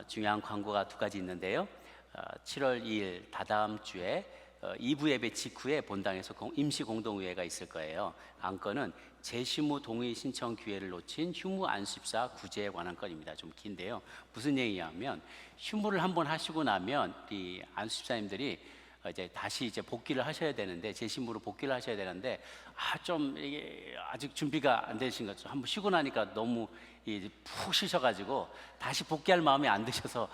중요한 광고가 두 가지 있는데요. 7월 2일 다다음 주에 2부 예배 직후에 본당에서 임시 공동의회가 있을 거예요. 안건은 재심무 동의 신청 기회를 놓친 휴무 안수집사 구제에 관한 건입니다. 좀 긴데요. 무슨 얘기냐면 휴무를 한번 하시고 나면 이 안수집사님들이 이제 다시 이제 복귀를 하셔야 되는데, 재심무로 복귀를 하셔야 되는데, 좀 이게 아직 준비가 안 되신 거죠. 한번 쉬고 나니까 너무 푹 쉬셔가지고 다시 복귀할 마음이 안 드셔서,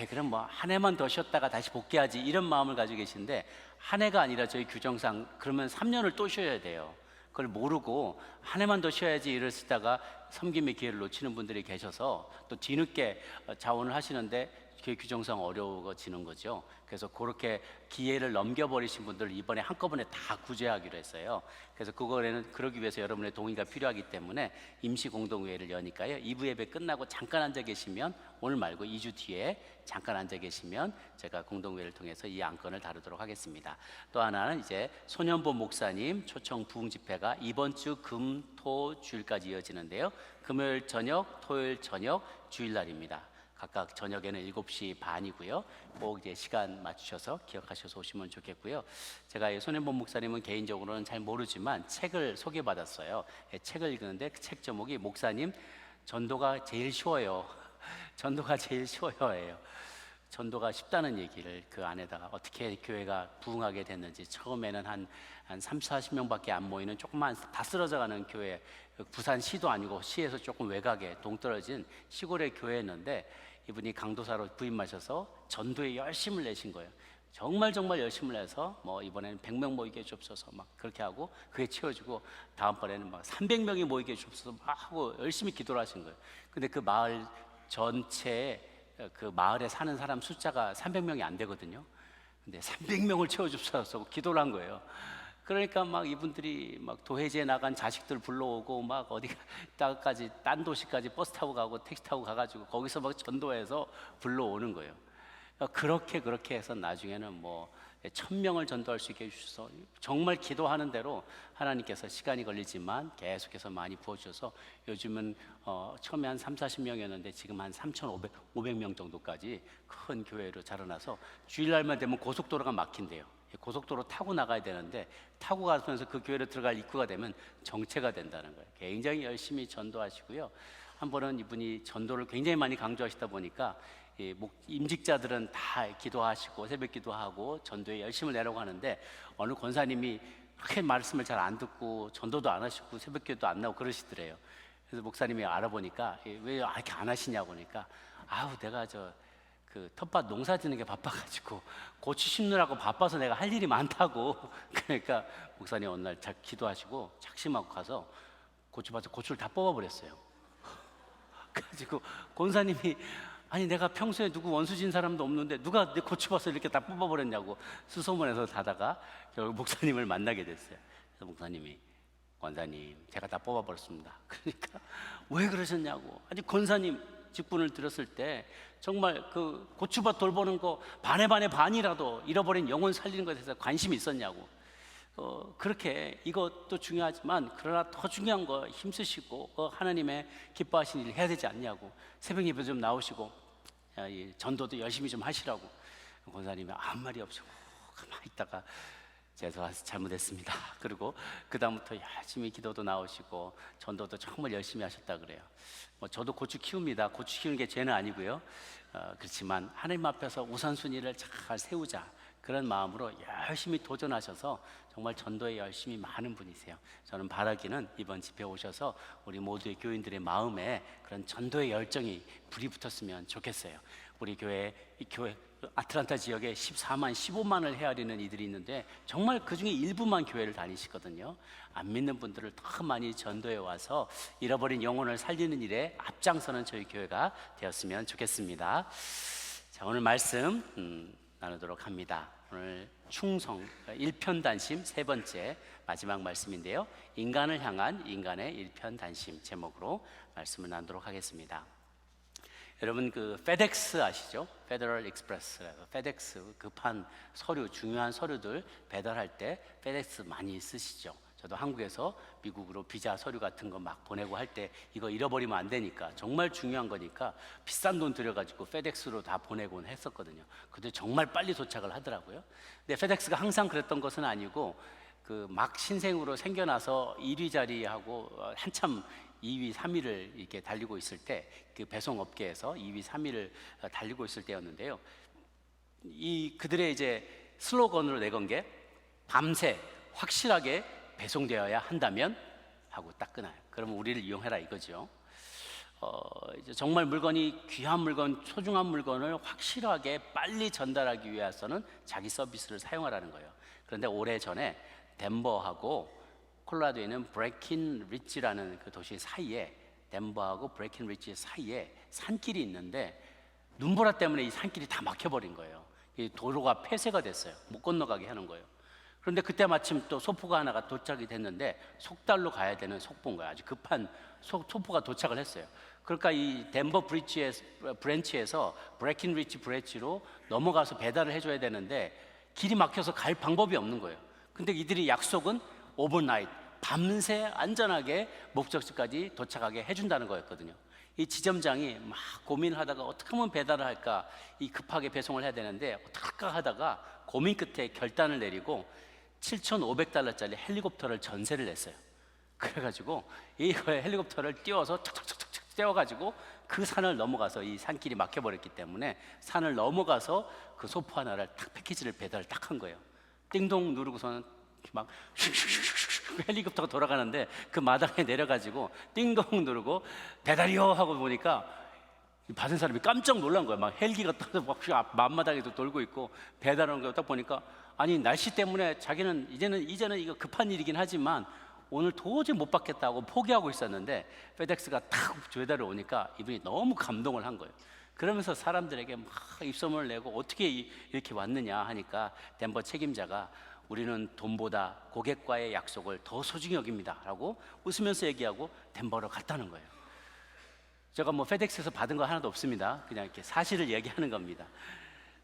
그럼 뭐 한 해만 더 쉬었다가 다시 복귀하지, 이런 마음을 가지고 계신데, 한 해가 아니라 저희 규정상 그러면 3년을 또 쉬어야 돼요. 그걸 모르고 한 해만 더 쉬어야지 이러시다가 섬김의 기회를 놓치는 분들이 계셔서 또 뒤늦게 자원을 하시는데 그 규정상 어려워지는 거죠. 그래서 그렇게 기회를 넘겨버리신 분들을 이번에 한꺼번에 다 구제하기로 했어요. 그래서 그거에는 그러기 위해서 여러분의 동의가 필요하기 때문에 임시 공동회의를 여니까요. 2부 예배 끝나고 잠깐 앉아 계시면, 오늘 말고 2주 뒤에 잠깐 앉아 계시면 제가 공동회의를 통해서 이 안건을 다루도록 하겠습니다. 또 하나는 이제 소년보 목사님 초청 부흥 집회가 이번 주 금, 토, 주일까지 이어지는데요. 금요일 저녁, 토요일 저녁, 주일날입니다. 각각 저녁에는 7시 반이고요. 꼭 이제 시간 맞추셔서 기억하셔서 오시면 좋겠고요. 제가 손현범 목사님은 개인적으로는 잘 모르지만 책을 소개받았어요. 책을 읽는데 그 책 제목이 목사님 전도가 제일 쉬워요. 전도가 제일 쉬워요예요. 전도가 쉽다는 얘기를 그 안에다가 어떻게 교회가 부흥하게 됐는지, 처음에는 한 30, 40명밖에 안 모이는 조그만 다 쓰러져가는 교회, 부산 시도 아니고 시에서 조금 외곽에 동떨어진 시골의 교회였는데, 이분이 강도사로 부임하셔서 전도에 열심을 내신 거예요. 정말 열심을 내서 뭐 이번에는 100명 모이게 해주옵소서 막 그렇게 하고, 그게 채워지고 다음번에는 막 300명이 모이게 해주옵소서 막 하고 열심히 기도를 하신 거예요. 근데 그 마을 전체에, 그 마을에 사는 사람 숫자가 300명이 안 되거든요. 근데 300명을 채워주옵소서 기도를 한 거예요. 그러니까 막 이분들이 막 도해지에 나간 자식들 불러오고 막 어디까지 딴 도시까지 버스 타고 가고 택시 타고 가가지고 거기서 막 전도해서 불러오는 거예요. 그렇게 해서 나중에는 뭐 1000명을 전도할 수 있게 해주셔서, 정말 기도하는 대로 하나님께서 시간이 걸리지만 계속해서 많이 부어주셔서 요즘은 처음에 한 3, 40명이었는데 지금 한 3,500명 정도까지 큰 교회로 자라나서 주일날만 되면 고속도로가 막힌대요. 고속도로 타고 나가야 되는데 타고 가면서 그 교회로 들어갈 입구가 되면 정체가 된다는 거예요. 굉장히 열심히 전도하시고요. 한 번은 이분이 전도를 굉장히 많이 강조하시다 보니까 임직자들은 다 기도하시고 새벽 기도하고 전도에 열심을 내라고 하는데, 어느 권사님이 그렇게 말씀을 잘 안 듣고 전도도 안 하시고 새벽 기도도 안 나오고 그러시더래요. 그래서 목사님이 알아보니까 왜 이렇게 안 하시냐고 하니까, 내가 그 텃밭 농사 짓는 게 바빠가지고 고추 심느라고 바빠서 내가 할 일이 많다고. 그러니까 목사님 어느 날 잘 기도하시고 작심하고 가서 고추밭에 고추를 다 뽑아버렸어요. 그래가지고 권사님이, 아니 내가 평소에 누구 원수 진 사람도 없는데 누가 내 고추밭을 이렇게 다 뽑아버렸냐고 수소문해서 가다가 결국 목사님을 만나게 됐어요. 그래서 목사님이, 권사님 제가 다 뽑아버렸습니다. 그러니까 왜 그러셨냐고. 아니 권사님 직분을 들었을 때 정말 그 고추밭 돌보는 거 반의 반이라도 잃어버린 영혼 살리는 것에 대해서 관심이 있었냐고. 그렇게 이것도 중요하지만 그러나 더 중요한 거 힘쓰시고 하나님의 기뻐하시는 일을 해야 되지 않냐고. 새벽 예배 좀 나오시고 전도도 열심히 좀 하시라고. 권사님이 아무 말이 없이 가만히 있다가 제가 잘못했습니다. 그리고 그 다음부터 열심히 기도도 나오시고 전도도 정말 열심히 하셨다 그래요. 저도 고추 키웁니다. 고추 키우는 게 죄는 아니고요. 그렇지만 하나님 앞에서 우선순위를 잘 세우자, 그런 마음으로 열심히 도전하셔서 정말 전도에 열심히 많은 분이세요. 저는 바라기는 이번 집회 오셔서 우리 모두의 교인들의 마음에 그런 전도의 열정이 불이 붙었으면 좋겠어요. 우리 교회, 이 교회 아틀란타 지역에 14만, 15만을 헤아리는 이들이 있는데 정말 그 중에 일부만 교회를 다니시거든요. 안 믿는 분들을 더 많이 전도해 와서 잃어버린 영혼을 살리는 일에 앞장서는 저희 교회가 되었으면 좋겠습니다. 자, 오늘 말씀 나누도록 합니다. 오늘 충성, 일편단심 세 번째 마지막 말씀인데요. 인간을 향한 인간의 일편단심 제목으로 말씀을 나누도록 하겠습니다. 여러분 그 페덱스 아시죠? 페더럴 익스프레스라고, 페덱스 급한 서류, 중요한 서류들 배달할 때 페덱스 많이 쓰시죠? 저도 한국에서 미국으로 비자 서류 같은 거 막 보내고 할 때 이거 잃어버리면 안 되니까, 정말 중요한 거니까 비싼 돈 들여가지고 페덱스로 다 보내곤 했었거든요. 근데 정말 빨리 도착을 하더라고요. 근데 페덱스가 항상 그랬던 것은 아니고, 그 막 신생으로 생겨나서 1위 자리하고 한참 2위, 3위를 이렇게 달리고 있을 때, 그 배송 업계에서 2위, 3위를 달리고 있을 때였는데요. 이 그들의 이제 슬로건으로 내건 게 밤새 확실하게 배송되어야 한다면 하고 딱 끊어요. 그러면 우리를 이용해라 이거죠. 이제 정말 물건이 귀한 물건, 소중한 물건을 확실하게 빨리 전달하기 위해서는 자기 서비스를 사용하라는 거예요. 그런데 오래전에 덴버하고 콜로라도에 있는 브레킨리지라는 그 도시 사이에, 덴버하고 브레킨리지 사이에 산길이 있는데 눈보라 때문에 이 산길이 다 막혀버린 거예요. 이 도로가 폐쇄가 됐어요. 못 건너가게 하는 거예요. 그런데 그때 마침 또 소포가 하나가 도착이 됐는데 속달로 가야 되는 속보인 거예요. 아주 급한 소포가 도착을 했어요. 그러니까 이 덴버 브랜치에서 브레킨리지 브랜치로 넘어가서 배달을 해줘야 되는데 길이 막혀서 갈 방법이 없는 거예요. 근데 이들이 약속은 오버나잇, 밤새 안전하게 목적지까지 도착하게 해준다는 거였거든요. 이 지점장이 막 고민을 하다가 어떻게 하면 배달을 할까, 이 급하게 배송을 해야 되는데 어떻게 할까 하다가 고민 끝에 결단을 내리고 $7,500짜리 헬리콥터를 전세를 냈어요. 그래가지고 이거에 헬리콥터를 띄워서 척척척척 떼어가지고 그 산을 넘어가서, 이 산길이 막혀버렸기 때문에 산을 넘어가서 그 소포 하나를 딱 패키지를 배달을 딱 한 거예요. 띵동 누르고서는 막 헬리콥터가 돌아가는데 그 마당에 내려가지고 띵동 누르고 배달이요 하고 보니까 받은 사람이 깜짝 놀란 거예요. 막 헬기가 떠서 막 앞마당에도 돌고 있고 배달하는 거 딱 보니까, 아니 날씨 때문에 자기는 이제는 이거 급한 일이긴 하지만 오늘 도저히 못 받겠다고 포기하고 있었는데 페덱스가 탁 배달을 오니까 이분이 너무 감동을 한 거예요. 그러면서 사람들에게 막 입소문을 내고 어떻게 이렇게 왔느냐 하니까 덴버 책임자가 우리는 돈보다 고객과의 약속을 더 소중히 여깁니다 라고 웃으면서 얘기하고 덴버로 갔다는 거예요. 제가 뭐 페덱스에서 받은 거 하나도 없습니다. 그냥 이렇게 사실을 얘기하는 겁니다.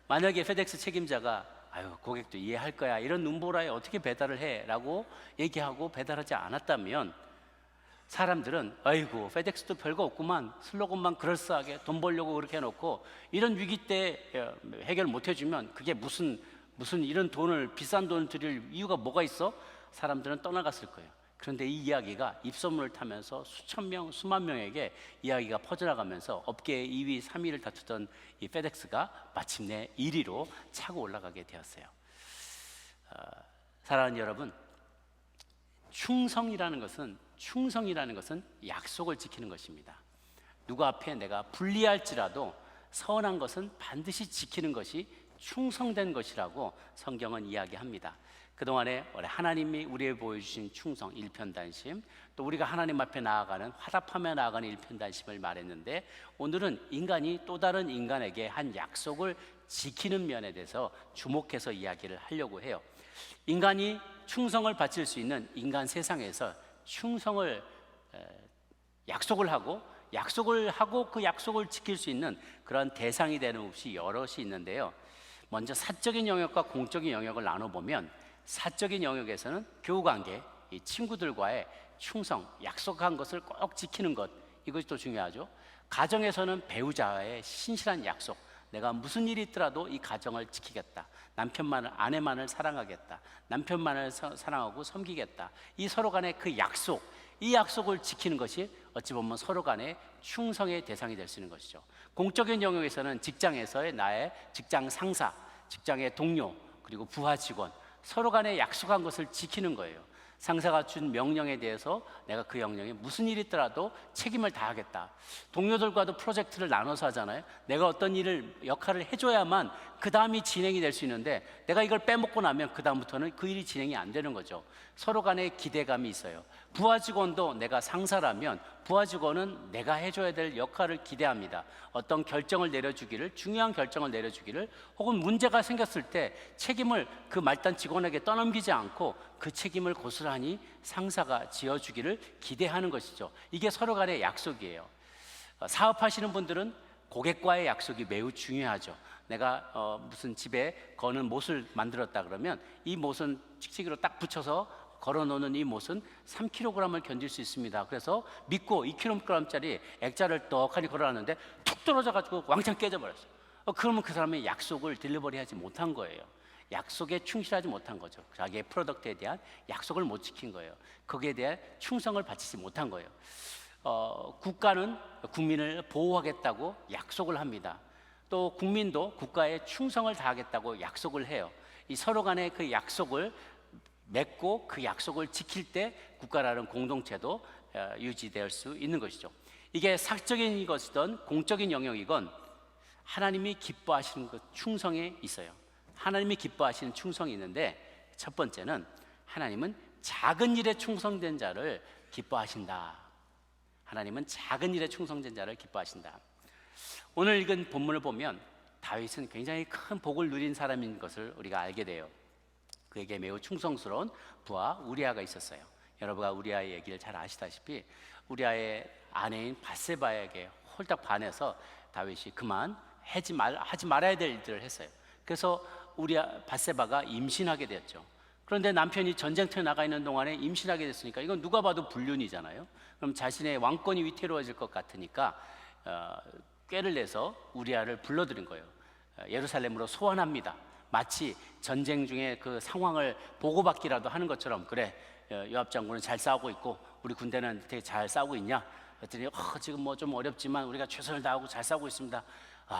만약에 페덱스 책임자가 아유 고객도 이해할 거야, 이런 눈보라에 어떻게 배달을 해 라고 얘기하고 배달하지 않았다면 사람들은 아이고 페덱스도 별거 없구만, 슬로건만 그럴싸하게 돈 벌려고 그렇게 해놓고 이런 위기 때 해결 못 해주면 그게 무슨 이런 돈을, 비싼 돈을 드릴 이유가 뭐가 있어? 사람들은 떠나갔을 거예요. 그런데 이 이야기가 입소문을 타면서 수천 명, 수만 명에게 이야기가 퍼져나가면서 업계의 2위, 3위를 다투던 이 페덱스가 마침내 1위로 차고 올라가게 되었어요. 사랑하는 여러분, 충성이라는 것은 약속을 지키는 것입니다. 누구 앞에 내가 불리할지라도 선한 것은 반드시 지키는 것이 충성된 것이라고 성경은 이야기합니다. 그동안에 하나님이 우리에게 보여주신 충성, 일편단심, 또 우리가 하나님 앞에 나아가는, 화답하며 나아가는 일편단심을 말했는데, 오늘은 인간이 또 다른 인간에게 한 약속을 지키는 면에 대해서 주목해서 이야기를 하려고 해요. 인간이 충성을 바칠 수 있는 인간 세상에서 충성을 약속을 하고 그 약속을 지킬 수 있는 그런 대상이 되는 것이 여럿이 있는데요. 먼저 사적인 영역과 공적인 영역을 나눠보면, 사적인 영역에서는 교우관계, 이 친구들과의 충성, 약속한 것을 꼭 지키는 것, 이것이 또 중요하죠. 가정에서는 배우자와의 신실한 약속, 내가 무슨 일이 있더라도 이 가정을 지키겠다, 남편만을, 아내만을 사랑하겠다, 남편만을 사랑하고 섬기겠다, 이 서로 간의 그 약속, 이 약속을 지키는 것이 어찌 보면 서로 간의 충성의 대상이 될 수 있는 것이죠. 공적인 영역에서는 직장에서의 나의 직장 상사, 직장의 동료, 그리고 부하 직원, 서로 간에 약속한 것을 지키는 거예요. 상사가 준 명령에 대해서 내가 그 명령에 무슨 일이 있더라도 책임을 다하겠다. 동료들과도 프로젝트를 나눠서 하잖아요. 내가 어떤 역할을 해줘야만 그 다음이 진행이 될 수 있는데, 내가 이걸 빼먹고 나면 그 다음부터는 그 일이 진행이 안 되는 거죠. 서로 간에 기대감이 있어요. 부하 직원도 내가 상사라면 부하 직원은 내가 해줘야 될 역할을 기대합니다. 어떤 결정을 내려주기를, 중요한 결정을 내려주기를, 혹은 문제가 생겼을 때 책임을 그 말단 직원에게 떠넘기지 않고 그 책임을 고스란히 상사가 지어주기를 기대하는 것이죠. 이게 서로 간의 약속이에요. 사업하시는 분들은 고객과의 약속이 매우 중요하죠. 내가 무슨 집에 거는 못을 만들었다 그러면 이 못은 칙칙이로 딱 붙여서 걸어놓는 이 못은 3kg을 견딜 수 있습니다. 그래서 믿고 2kg짜리 액자를 떡하니 걸어놨는데 툭 떨어져가지고 왕창 깨져버렸어요. 그러면 그 사람이 약속을 딜리버리하지 못한 거예요. 약속에 충실하지 못한 거죠. 자기의 프로덕트에 대한 약속을 못 지킨 거예요. 거기에 대해 충성을 바치지 못한 거예요. 국가는 국민을 보호하겠다고 약속을 합니다. 또 국민도 국가에 충성을 다하겠다고 약속을 해요. 이 서로 간의 그 약속을 맺고 그 약속을 지킬 때 국가라는 공동체도 유지될 수 있는 것이죠. 이게 사적인 것이든 공적인 영역이건 하나님이 기뻐하시는 그 충성에 있어요. 하나님이 기뻐하시는 충성이 있는데, 첫 번째는 하나님은 작은 일에 충성된 자를 기뻐하신다. 하나님은 작은 일에 충성된 자를 기뻐하신다. 오늘 읽은 본문을 보면 다윗은 굉장히 큰 복을 누린 사람인 것을 우리가 알게 돼요. 그에게 매우 충성스러운 부하 우리아가 있었어요. 여러분가 우리아의 얘기를 잘 아시다시피 우리아의 아내인 밧세바에게 홀딱 반해서 다윗이 그만 하지 말아야 될 일들을 했어요. 그래서 밧세바가 임신하게 되었죠. 그런데 남편이 전쟁터에 나가 있는 동안에 임신하게 됐으니까 이건 누가 봐도 불륜이잖아요. 그럼 자신의 왕권이 위태로워질 것 같으니까 꾀를 내서 우리아를 불러들인 거예요. 예루살렘으로 소환합니다. 마치 전쟁 중에 그 상황을 보고받기라도 하는 것처럼, 그래, 요압 장군은 잘 싸우고 있고 우리 군대는 되게 잘 싸우고 있냐? 그랬더니 지금 뭐 좀 어렵지만 우리가 최선을 다하고 잘 싸우고 있습니다.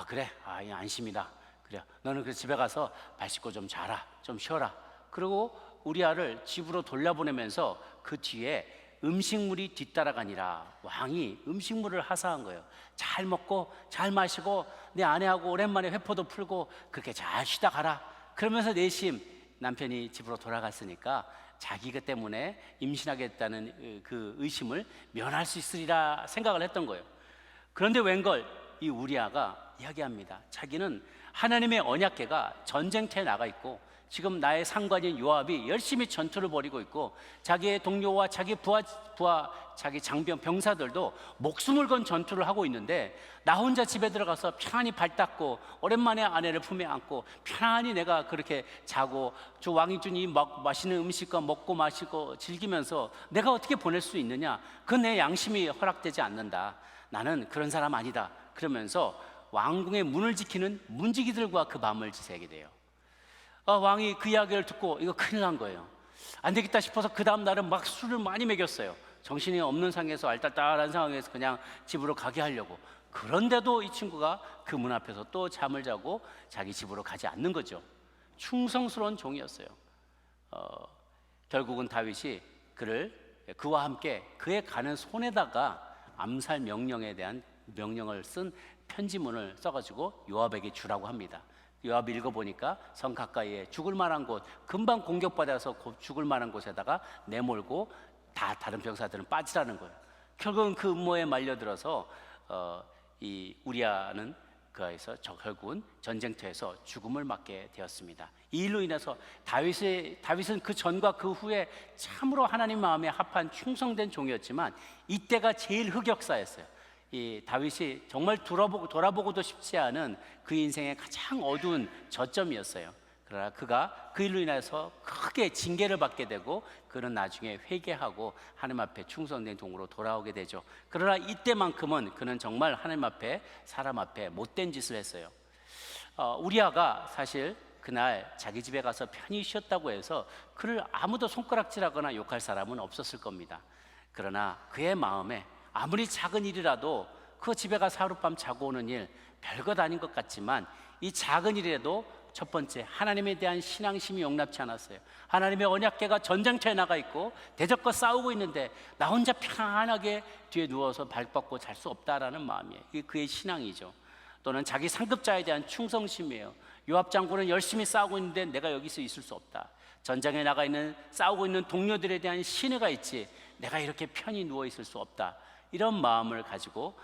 그래, 안심이다. 그래, 너는 그 집에 가서 발 씻고 좀 자라, 좀 쉬어라. 그리고 우리아를 집으로 돌려보내면서 그 뒤에 음식물이 뒤따라가니라. 왕이 음식물을 하사한 거예요. 잘 먹고 잘 마시고 내 아내하고 오랜만에 회포도 풀고 그렇게 잘 쉬다 가라. 그러면서 내심 남편이 집으로 돌아갔으니까 자기 그 때문에 임신하겠다는 그 의심을 면할 수 있으리라 생각을 했던 거예요. 그런데 웬걸 이 우리아가 이야기합니다. 자기는 하나님의 언약궤가 전쟁터에 나가 있고 지금 나의 상관인 요압이 열심히 전투를 벌이고 있고 자기의 동료와 자기 부하 자기 장병 병사들도 목숨을 건 전투를 하고 있는데 나 혼자 집에 들어가서 편안히 발 닦고 오랜만에 아내를 품에 안고 편안히 내가 그렇게 자고 저 왕이 준 이 맛있는 음식과 먹고 마시고 즐기면서 내가 어떻게 보낼 수 있느냐? 그건 내 양심이 허락되지 않는다. 나는 그런 사람 아니다. 그러면서 왕궁의 문을 지키는 문지기들과 그 밤을 지새게 돼요. 왕이 그 이야기를 듣고 이거 큰일 난 거예요. 안 되겠다 싶어서 그 다음 날은 막 술을 많이 먹였어요. 정신이 없는 상황에서 알딸딸한 상황에서 그냥 집으로 가게 하려고. 그런데도 이 친구가 그 문 앞에서 또 잠을 자고 자기 집으로 가지 않는 거죠. 충성스러운 종이었어요. 결국은 다윗이 그와 함께 그의 가는 손에다가 암살 명령에 대한 명령을 쓴 편지문을 써가지고 요압에게 주라고 합니다. 요압이 읽어보니까 성 가까이에 죽을 만한 곳, 금방 공격받아서 죽을 만한 곳에다가 내몰고 다른 병사들은 빠지라는 거예요. 결국은 그 음모에 말려들어서 이 우리아는 그에서 결국은 전쟁터에서 죽음을 맞게 되었습니다. 이 일로 인해서 다윗은 그 전과 그 후에 참으로 하나님 마음에 합한 충성된 종이었지만 이때가 제일 흑역사였어요. 이 다윗이 정말 돌아보고도 싶지 않은 그 인생의 가장 어두운 저점이었어요. 그러나 그가 그 일로 인해서 크게 징계를 받게 되고 그는 나중에 회개하고 하나님 앞에 충성된 종으로 돌아오게 되죠. 그러나 이때만큼은 그는 정말 하나님 앞에 사람 앞에 못된 짓을 했어요. 우리아가 사실 그날 자기 집에 가서 편히 쉬었다고 해서 그를 아무도 손가락질하거나 욕할 사람은 없었을 겁니다. 그러나 그의 마음에 아무리 작은 일이라도 그 집에 가서 하룻밤 자고 오는 일 별것 아닌 것 같지만 이 작은 일이라도 첫 번째 하나님에 대한 신앙심이 용납치 않았어요. 하나님의 언약궤가 전쟁터에 나가 있고 대적과 싸우고 있는데 나 혼자 편안하게 뒤에 누워서 발 뻗고 잘 수 없다라는 마음이에요. 이게 그의 신앙이죠. 또는 자기 상급자에 대한 충성심이에요. 요압 장군은 열심히 싸우고 있는데 내가 여기서 있을 수 없다. 전장에 나가 있는 싸우고 있는 동료들에 대한 신뢰가 있지 내가 이렇게 편히 누워 있을 수 없다. 이런 마음을 가지고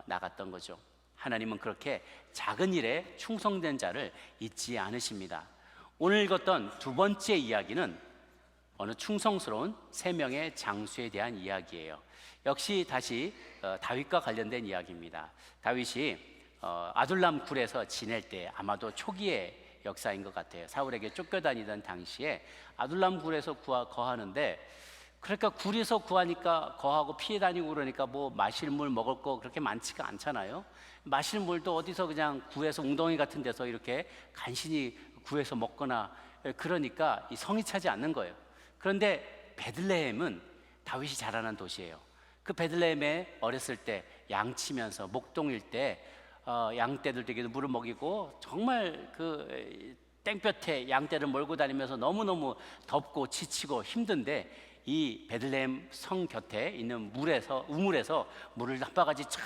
나갔던 거죠. 하나님은 그렇게 작은 일에 충성된 자를 잊지 않으십니다. 오늘 읽었던 두 번째 이야기는 어느 충성스러운 세 명의 장수에 대한 이야기예요. 역시 다시 다윗과 관련된 이야기입니다. 다윗이 아둘람 굴에서 지낼 때 아마도 초기에 역사인 것 같아요. 사울에게 쫓겨다니던 당시에 아둘람 굴에서 거하는데, 그러니까 굴에서 구하니까 거하고 피해 다니고 그러니까 뭐 마실 물 먹을 거 그렇게 많지가 않잖아요. 마실 물도 어디서 그냥 구해서 웅덩이 같은 데서 이렇게 간신히 구해서 먹거나, 그러니까 이 성이 차지 않는 거예요. 그런데 베들레헴은 다윗이 자라난 도시예요. 그 베들레헴에 어렸을 때 양치면서 목동일 때 양떼들에게도 물을 먹이고, 정말 그 땡볕에 양떼를 몰고 다니면서 너무너무 덥고 지치고 힘든데, 이 베들레헴 성 곁에 있는 우물에서 물을 한 바가지 쫙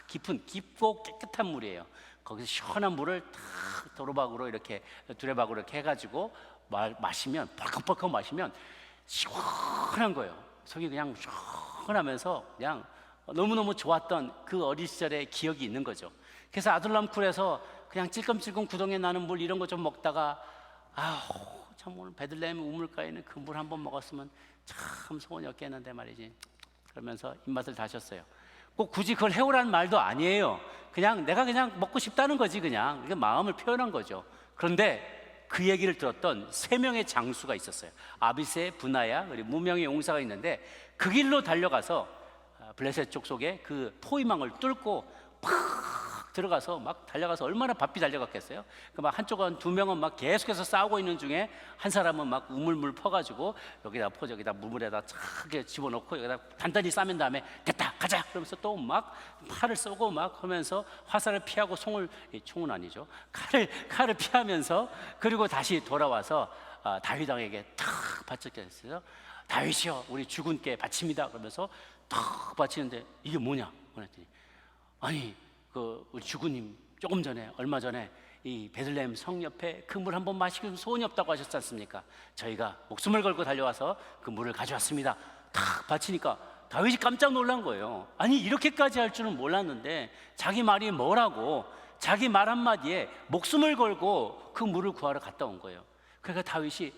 깊고 깨끗한 물이에요. 거기서 시원한 물을 탁 도로박으로 이렇게 두레박으로 이렇게 해가지고 마시면, 벌컥벌컥 마시면 시원한 거예요. 속이 그냥 시원하면서 그냥 너무너무 좋았던 그 어린 시절의 기억이 있는 거죠. 그래서 아둘람 굴에서 그냥 찔끔찔끔 구덩이에 나는 물 이런 거 좀 먹다가, 참 오늘 베들레헴 우물가에는 그 물 한번 먹었으면 참 소원이었겠는데 말이지, 그러면서 입맛을 다셨어요. 꼭 굳이 그걸 해오라는 말도 아니에요. 그냥 내가 그냥 먹고 싶다는 거지, 그냥 이게 마음을 표현한 거죠. 그런데 그 얘기를 들었던 3명의 장수가 있었어요. 아비세, 분하야, 그리고 무명의 용사가 있는데, 그 길로 달려가서 블레셋 족속의 그 포위망을 뚫고 팍 들어가서 막 달려가서 얼마나 바삐 달려갔겠어요. 그 막 한쪽은 2명은 막 계속해서 싸우고 있는 중에 한 사람은 막 우물물 퍼가지고 여기다 저기다 물에다 착 집어넣고 여기다 단단히 싸맨 다음에 됐다 가자 그러면서 또 막 팔을 쏘고 막 하면서 화살을 피하고 총은 아니죠, 칼을 피하면서, 그리고 다시 돌아와서 다윗 왕에게 탁 바쳤겠어요. 다윗이여, 우리 주군께 바칩니다 그러면서 탁 바치는데, 이게 뭐냐 그랬더니, 아니 우리 주군님 얼마 전에 이 베들레헴 성 옆에 그 물 한번 마시고 소원이 없다고 하셨지 않습니까? 저희가 목숨을 걸고 달려와서 그 물을 가져왔습니다. 탁 바치니까 다윗이 깜짝 놀란 거예요. 아니 이렇게까지 할 줄은 몰랐는데, 자기 말이 뭐라고, 자기 말 한마디에 목숨을 걸고 그 물을 구하러 갔다 온 거예요. 그러니까 다윗이,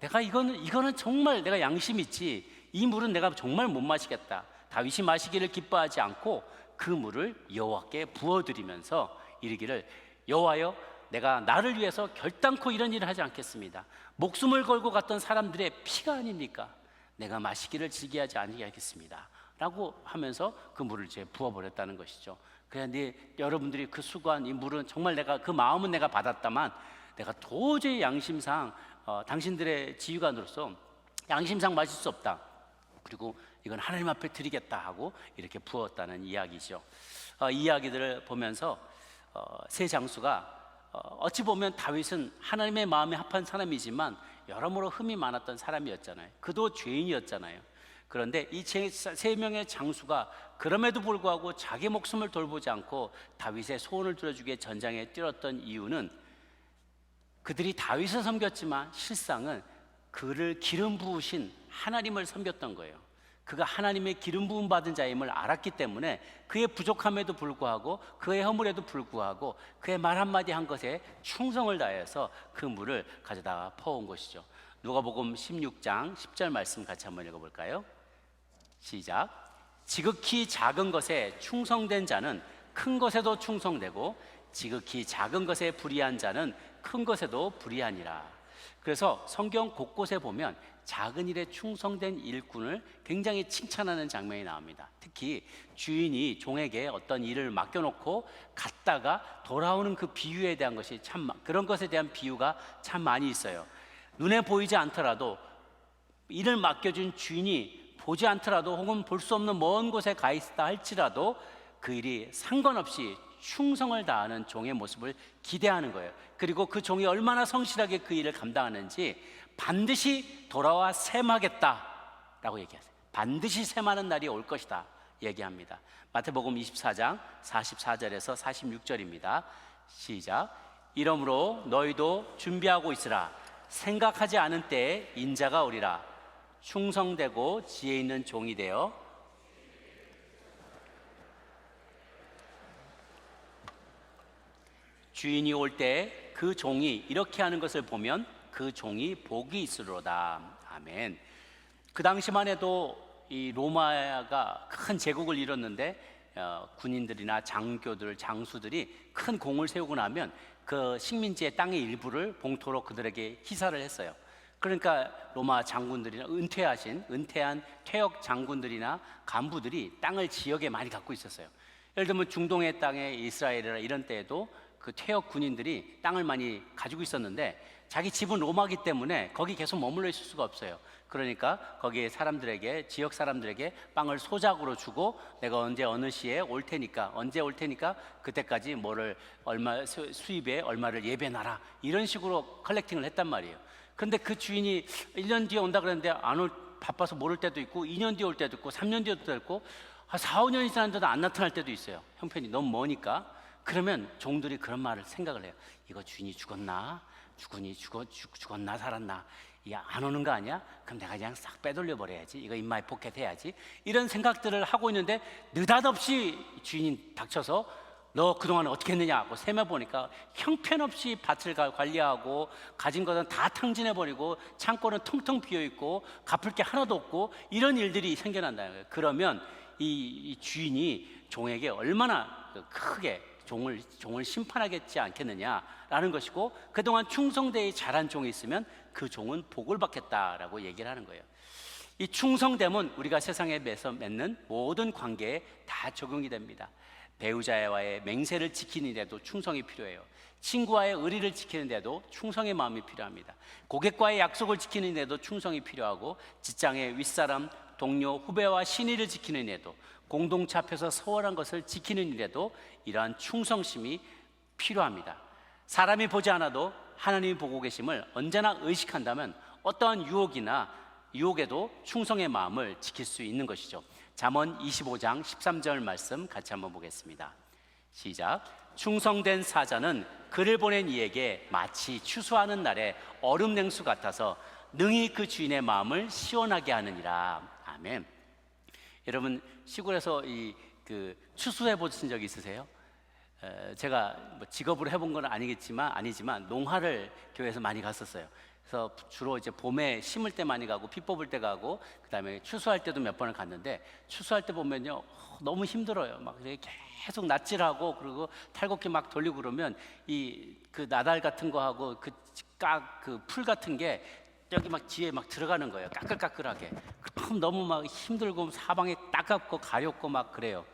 내가 이거는 정말 내가 양심 있지, 이 물은 내가 정말 못 마시겠다. 다윗이 마시기를 기뻐하지 않고 그 물을 여호와께 부어드리면서 이르기를, 여호와여, 내가 나를 위해서 결단코 이런 일을 하지 않겠습니다. 목숨을 걸고 갔던 사람들의 피가 아닙니까? 내가 마시기를 즐기하지 아니하겠습니다 라고 하면서 그 물을 이제 부어버렸다는 것이죠. 그런데 여러분들이 그 수고한 이 물은 정말 그 마음은 내가 받았다만, 내가 도저히 양심상 당신들의 지휘관으로서 양심상 마실 수 없다, 그리고 이건 하나님 앞에 드리겠다 하고 이렇게 부었다는 이야기죠. 이 이야기들을 보면서 세 장수가 어찌 보면 다윗은 하나님의 마음에 합한 사람이지만 여러모로 흠이 많았던 사람이었잖아요. 그도 죄인이었잖아요. 그런데 이 3명의 장수가 그럼에도 불구하고 자기 목숨을 돌보지 않고 다윗의 소원을 들어주기에 전장에 뛰었던 이유는, 그들이 다윗을 섬겼지만 실상은 그를 기름 부으신 하나님을 섬겼던 거예요. 그가 하나님의 기름 부음 받은 자임을 알았기 때문에 그의 부족함에도 불구하고, 그의 허물에도 불구하고 그의 말 한마디 한 것에 충성을 다해서 그 물을 가져다 퍼온 것이죠. 누가복음 16장 10절 말씀 같이 한번 읽어볼까요? 시작. 지극히 작은 것에 충성된 자는 큰 것에도 충성되고, 지극히 작은 것에 불의한 자는 큰 것에도 불의하니라. 그래서 성경 곳곳에 보면 작은 일에 충성된 일꾼을 굉장히 칭찬하는 장면이 나옵니다. 특히 주인이 종에게 어떤 일을 맡겨놓고 갔다가 돌아오는 그 비유에 대한 것이 그런 것에 대한 비유가 참 많이 있어요. 눈에 보이지 않더라도, 일을 맡겨준 주인이 보지 않더라도, 혹은 볼 수 없는 먼 곳에 가 있다 할지라도 그 일이 상관없이 충성을 다하는 종의 모습을 기대하는 거예요. 그리고 그 종이 얼마나 성실하게 그 일을 감당하는지 반드시 돌아와 셈하겠다라고 얘기하세요. 반드시 셈하는 날이 올 것이다 얘기합니다. 마태복음 24장 44절에서 46절입니다. 시작. 이러므로 너희도 준비하고 있으라. 생각하지 않은 때에 인자가 오리라. 충성되고 지혜 있는 종이 되어 주인이 올 때 그 종이 이렇게 하는 것을 보면 그 종이 복이 있으리로다. 아멘. 그 당시만 해도 이 로마가 큰 제국을 이뤘는데 군인들이나 장교들, 장수들이 큰 공을 세우고 나면 그 식민지의 땅의 일부를 봉토로 그들에게 희사를 했어요. 그러니까 로마 장군들이나 은퇴한 퇴역 장군들이나 간부들이 땅을 지역에 많이 갖고 있었어요. 예를 들면 중동의 땅에 이스라엘이나 이런 때에도 그 퇴역 군인들이 땅을 많이 가지고 있었는데 자기 집은 로마기 때문에 거기 계속 머물러 있을 수가 없어요. 그러니까 거기에 사람들에게, 지역 사람들에게 빵을 소작으로 주고 내가 언제 어느 시에 올 테니까, 언제 올 테니까 그때까지 뭐를 얼마 수입에 얼마를 예배놔라, 이런 식으로 컬렉팅을 했단 말이에요. 근데 그 주인이 1년 뒤에 온다 그랬는데 안 올, 바빠서 모를 때도 있고 2년 뒤에 올 때도 있고 3년 뒤에 올 때도 있고 4, 5년이 지났는데도 안 나타날 때도 있어요. 형편이 너무 머니까. 그러면 종들이 그런 말을 생각을 해요. 이거 주인이 죽었나? 죽었나 살았나? 이게 안 오는 거 아니야? 그럼 내가 그냥 싹 빼돌려 버려야지. 이거 인마이 포켓 해야지. 이런 생각들을 하고 있는데 느닷없이 주인이 닥쳐서 너 그동안 어떻게 했느냐 하고 세매보니까 형편없이 밭을 관리하고 가진 것은 다 탕진해버리고 창고는 텅텅 비어있고 갚을 게 하나도 없고 이런 일들이 생겨난다는 거예요. 그러면 이 주인이 종에게 얼마나 크게 종을 심판하겠지 않겠느냐라는 것이고, 그동안 충성되이 잘한 종이 있으면 그 종은 복을 받겠다라고 얘기를 하는 거예요. 이 충성됨은 우리가 세상에서 맺는 모든 관계에 다 적용이 됩니다. 배우자와의 맹세를 지키는데도 충성이 필요해요. 친구와의 의리를 지키는데도 충성의 마음이 필요합니다. 고객과의 약속을 지키는데도 충성이 필요하고, 직장의 윗사람, 동료, 후배와 신의를 지키는 일에도, 공동체 앞에서 서원한 것을 지키는 일에도 이러한 충성심이 필요합니다. 사람이 보지 않아도 하나님이 보고 계심을 언제나 의식한다면 어떠한 유혹에도 충성의 마음을 지킬 수 있는 것이죠. 잠언 25장 13절 말씀 같이 한번 보겠습니다. 시작. 충성된 사자는 그를 보낸 이에게 마치 추수하는 날에 얼음 냉수 같아서 능히 그 주인의 마음을 시원하게 하느니라. 아멘. 여러분 시골에서 추수해 보신 적 있으세요? 제가 뭐 직업으로 해본 건 아니지만 농화를 교회에서 많이 갔었어요. 그래서 주로 이제 봄에 심을 때 많이 가고 피 뽑을 때 가고, 그다음에 추수할 때도 몇 번을 갔는데, 추수할 때 보면요 너무 힘들어요. 막 계속 낯질하고, 그리고 탈곡기 막 돌리고 그러면 그 나달 같은 거 하고 그 풀 같은 게 여기 막 뒤에 막 들어가는 거예요. 까끌까끌하게. 그럼 너무 막 힘들고 사방에 따갑고 가렵고 막 그래요.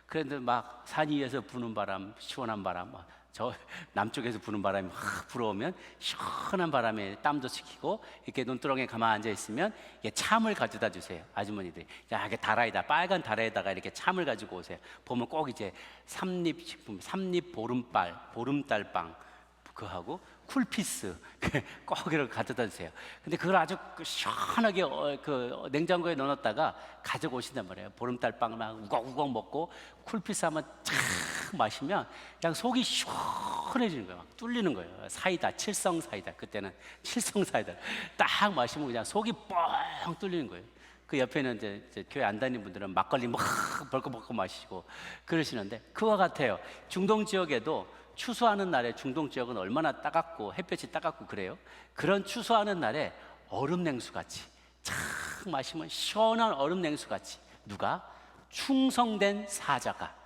그런데 막 산 위에서 부는 바람, 시원한 바람, 저 남쪽에서 부는 바람이 확 불어오면 시원한 바람에 땀도 식히고, 이렇게 논두렁에 가만 앉아 있으면 참을 가져다 주세요. 아주머니들이 이게 다라이다, 빨간 다라에다가 이렇게 참을 가지고 오세요. 보면 꼭 이제 삼립 보름달빵 그거하고 쿨피스 꼭 이렇게 가져다 주세요. 근데 그걸 아주 시원하게 그 냉장고에 넣어놨다가 가지고 오신단 말이에요. 보름달빵을 막 우걱우걱 먹고 쿨피스 한번 쫙 마시면 그냥 속이 시원해지는 거예요. 막 뚫리는 거예요. 사이다, 칠성 사이다. 그때는 칠성 사이다 딱 마시면 그냥 속이 뻥 뚫리는 거예요. 그 옆에는 이제 교회 안 다니는 분들은 막걸리 막 벌컥벌컥 마시고 그러시는데, 그와 같아요. 중동 지역에도 추수하는 날에, 중동 지역은 얼마나 따갑고 햇볕이 따갑고 그래요. 그런 추수하는 날에 얼음 냉수같이 착 마시면 시원한 얼음 냉수같이, 누가? 충성된 사자가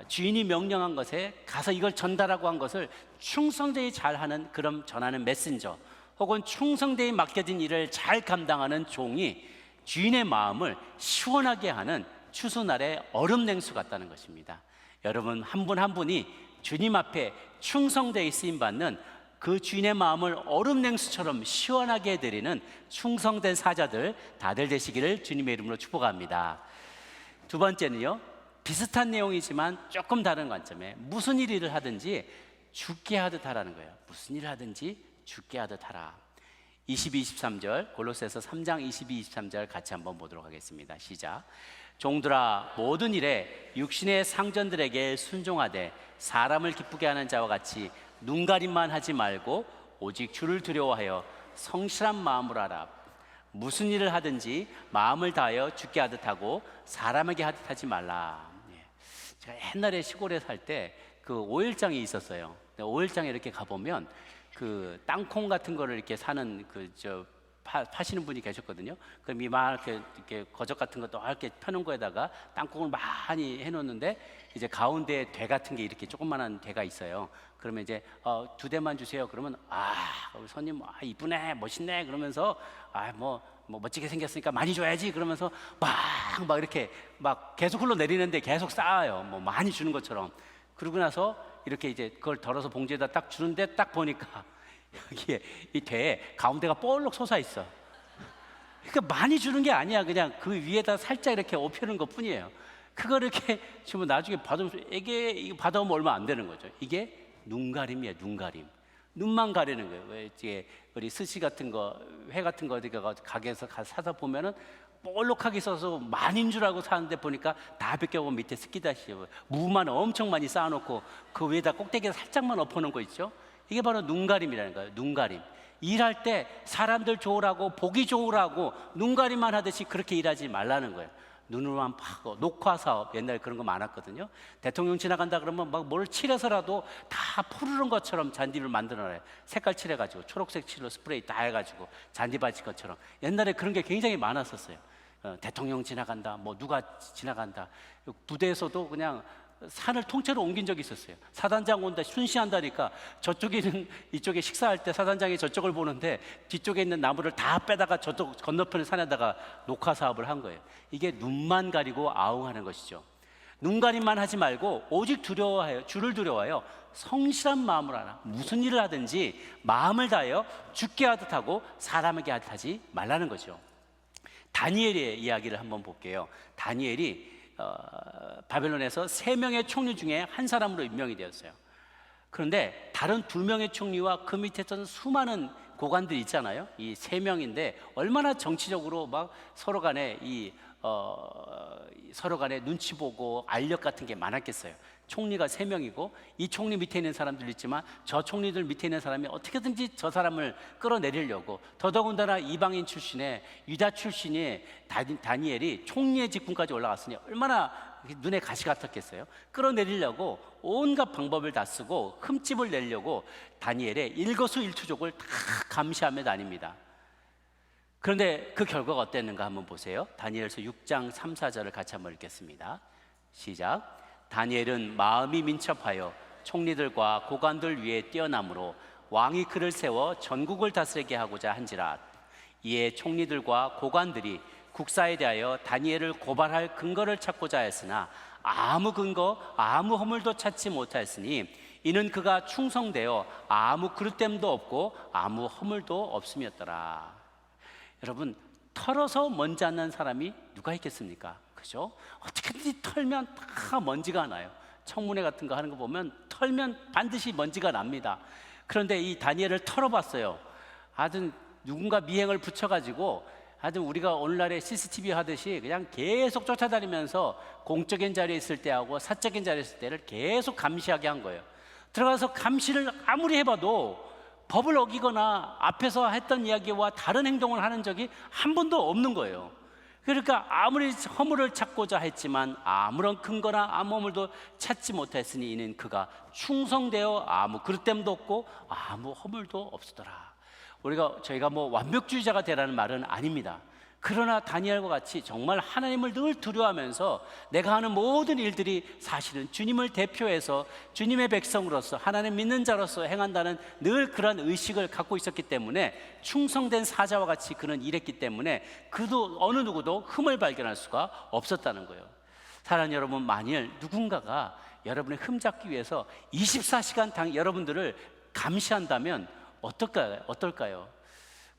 주인이 명령한 것에 가서 이걸 전달하고 한 것을 충성되이 잘하는, 그런 전하는 메신저, 혹은 충성되이 맡겨진 일을 잘 감당하는 종이 주인의 마음을 시원하게 하는 추수날의 얼음 냉수 같다는 것입니다. 여러분 한 분 한 분이 주님 앞에 충성되이 쓰임받는, 그 주인의 마음을 얼음 냉수처럼 시원하게 해드리는 충성된 사자들 다들 되시기를 주님의 이름으로 축복합니다. 두 번째는요, 비슷한 내용이지만 조금 다른 관점에, 무슨 일을 하든지 죽게 하듯 하라는 거예요. 무슨 일을 하든지 죽게 하듯 하라. 22, 23절, 골로새서 3장 22, 23절 같이 한번 보도록 하겠습니다. 시작. 종들아, 모든 일에 육신의 상전들에게 순종하되 사람을 기쁘게 하는 자와 같이 눈가림만 하지 말고 오직 주를 두려워하여 성실한 마음으로 하라. 무슨 일을 하든지 마음을 다하여 죽게 하듯 하고 사람에게 하듯 하지 말라. 제가 옛날에 시골에 살 때 그 오일장이 있었어요. 오일장에 이렇게 가보면 그 땅콩 같은 거를 이렇게 사는 파시는 분이 계셨거든요. 그럼 이렇게 거적 같은 것도 이렇게 펴놓은 거에다가 땅콩을 많이 해놓는데 이제 가운데 대 같은 게 이렇게 조그만한 대가 있어요. 그러면 이제 2대만 주세요. 그러면 우리 손님 이쁘네, 멋있네 그러면서 뭐 멋지게 생겼으니까 많이 줘야지 그러면서 막 이렇게 막 계속 흘러내리는데 계속 쌓아요. 뭐 많이 주는 것처럼. 그러고 나서 이렇게 이제 그걸 덜어서 봉지에다 딱 주는데 딱 보니까 여기에 이 대에 가운데가 볼록 솟아 있어. 그러니까 많이 주는 게 아니야. 그냥 그 위에다 살짝 이렇게 엎여놓은 것 뿐이에요. 그걸 이렇게 주면 나중에 받으면서 이거 받아오면 얼마 안 되는 거죠. 이게 눈가림이에요. 눈가림. 눈만 가리는 거예요. 왜 이제 우리 스시 같은 거, 회 같은 거 어디 가게에서 사다 보면은 볼록하게 써서 많이인 줄 알고 사는데 보니까 다 벗겨보면 밑에 스키다시 무만 엄청 많이 쌓아놓고 그 위에다 꼭대기에 살짝만 엎어놓은 거 있죠. 이게 바로 눈가림이라는 거예요. 눈가림. 일할 때 사람들 좋으라고 보기 좋으라고 눈가림만 하듯이 그렇게 일하지 말라는 거예요. 눈으로만 파고 녹화 사업 옛날에 그런 거 많았거든요. 대통령 지나간다 그러면 막 뭘 칠해서라도 다 푸르른 것처럼 잔디를 만들어놔요. 색깔 칠해가지고 초록색 칠로 스프레이 다 해가지고 잔디밭이 것처럼 옛날에 그런 게 굉장히 많았었어요. 대통령 지나간다, 뭐 누가 지나간다. 부대에서도 그냥 산을 통째로 옮긴 적이 있었어요. 사단장 온다, 순시한다니까 저쪽에 있는 이쪽에 식사할 때 사단장이 저쪽을 보는데 뒤쪽에 있는 나무를 다 빼다가 저쪽 건너편 산에다가 녹화 사업을 한 거예요. 이게 눈만 가리고 아웅하는 것이죠. 눈 가림만 하지 말고 오직 두려워해요. 주를 두려워해요. 성실한 마음으로 하라. 무슨 일을 하든지 마음을 다하여 주께 하듯 하고 사람에게 하듯 하지 말라는 거죠. 다니엘의 이야기를 한번 볼게요. 다니엘이 바벨론에서 3명의 총리 중에 한 사람으로 임명이 되었어요. 그런데 다른 2명의 총리와 그 밑에 있던 수많은 고관들이 있잖아요. 이 3명인데 얼마나 정치적으로 막 서로 간에 서로 간에 눈치 보고 알력 같은 게 많았겠어요. 총리가 3명이고 이 총리 밑에 있는 사람들 있지만 저 총리들 밑에 있는 사람이 어떻게든지 저 사람을 끌어내리려고, 더더군다나 이방인 출신의 유다 출신의 다니엘이 총리의 직분까지 올라갔으니 얼마나 눈에 가시 같았겠어요. 끌어내리려고 온갖 방법을 다 쓰고 흠집을 내려고 다니엘의 일거수일투족을 다 감시하며 다닙니다. 그런데 그 결과가 어땠는가 한번 보세요. 다니엘서 6장 3, 4절을 같이 한번 읽겠습니다. 시작. 다니엘은 마음이 민첩하여 총리들과 고관들 위에 뛰어남으로 왕이 그를 세워 전국을 다스리게 하고자 한지라. 이에 총리들과 고관들이 국사에 대하여 다니엘을 고발할 근거를 찾고자 했으나 아무 근거 아무 허물도 찾지 못하였으니 이는 그가 충성되어 아무 그릇됨도 없고 아무 허물도 없음이었더라. 여러분, 털어서 먼지 안 나는 사람이 누가 있겠습니까? 그죠? 어떻게든지 털면 다 먼지가 나요. 청문회 같은 거 하는 거 보면 털면 반드시 먼지가 납니다. 그런데 이 다니엘을 털어봤어요. 하여튼 누군가 미행을 붙여가지고 하여튼 우리가 오늘날에 CCTV 하듯이 그냥 계속 쫓아다니면서 공적인 자리에 있을 때하고 사적인 자리에 있을 때를 계속 감시하게 한 거예요. 들어가서 감시를 아무리 해봐도 법을 어기거나 앞에서 했던 이야기와 다른 행동을 하는 적이 한 번도 없는 거예요. 그러니까 아무리 허물을 찾고자 했지만 아무런 근거나 아무 허물도 찾지 못했으니 이는 그가 충성되어 아무 그릇됨도 없고 아무 허물도 없으더라. 저희가 뭐 완벽주의자가 되라는 말은 아닙니다. 그러나 다니엘과 같이 정말 하나님을 늘 두려워하면서 내가 하는 모든 일들이 사실은 주님을 대표해서 주님의 백성으로서 하나님 믿는 자로서 행한다는 늘 그런 의식을 갖고 있었기 때문에 충성된 사자와 같이 그는 일했기 때문에 그도 어느 누구도 흠을 발견할 수가 없었다는 거예요. 사랑하는 여러분, 만일 누군가가 여러분의 흠 잡기 위해서 24시간 여러분들을 감시한다면 어떨까요?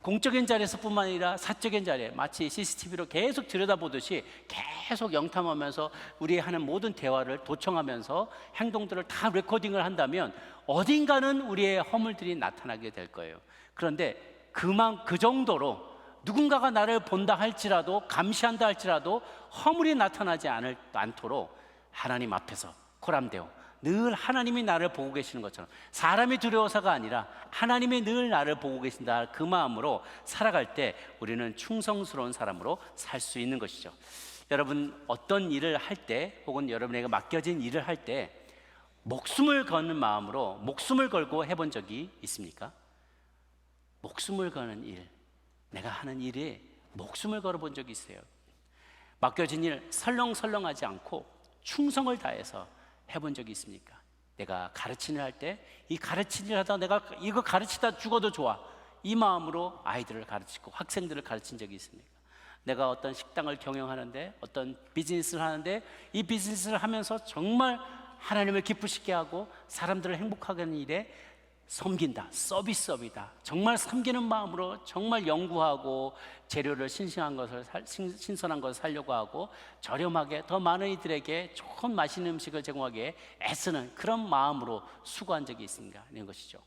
공적인 자리에서뿐만 아니라 사적인 자리에 마치 CCTV로 계속 들여다보듯이 계속 영탐하면서 우리 하는 모든 대화를 도청하면서 행동들을 다 레코딩을 한다면 어딘가는 우리의 허물들이 나타나게 될 거예요. 그런데 그 정도로 누군가가 나를 본다 할지라도 감시한다 할지라도 허물이 나타나지 않도록 하나님 앞에서 코람데오 늘 하나님이 나를 보고 계시는 것처럼 사람이 두려워서가 아니라 하나님이 늘 나를 보고 계신다 그 마음으로 살아갈 때 우리는 충성스러운 사람으로 살 수 있는 것이죠. 여러분, 어떤 일을 할 때 혹은 여러분에게 맡겨진 일을 할 때 목숨을 거는 마음으로 목숨을 걸고 해본 적이 있습니까? 목숨을 거는 일. 내가 하는 일에 목숨을 걸어본 적이 있어요. 맡겨진 일 설렁설렁하지 않고 충성을 다해서 해본 적이 있습니까? 내가 가르치는 할 때 이 가르치는 일 하다 내가 이거 가르치다 죽어도 좋아, 이 마음으로 아이들을 가르치고 학생들을 가르친 적이 있습니까? 내가 어떤 식당을 경영하는데, 어떤 비즈니스를 하는데, 이 비즈니스를 하면서 정말 하나님을 기쁘시게 하고 사람들을 행복하게 하는 일에 섬긴다, 서비스업이다, 정말 섬기는 마음으로 정말 연구하고 재료를 신선한 것을 살려고 하고 저렴하게 더 많은 이들에게 좋은 맛있는 음식을 제공하기에 애쓰는 그런 마음으로 수고한 적이 있습니다. 이런 것이죠.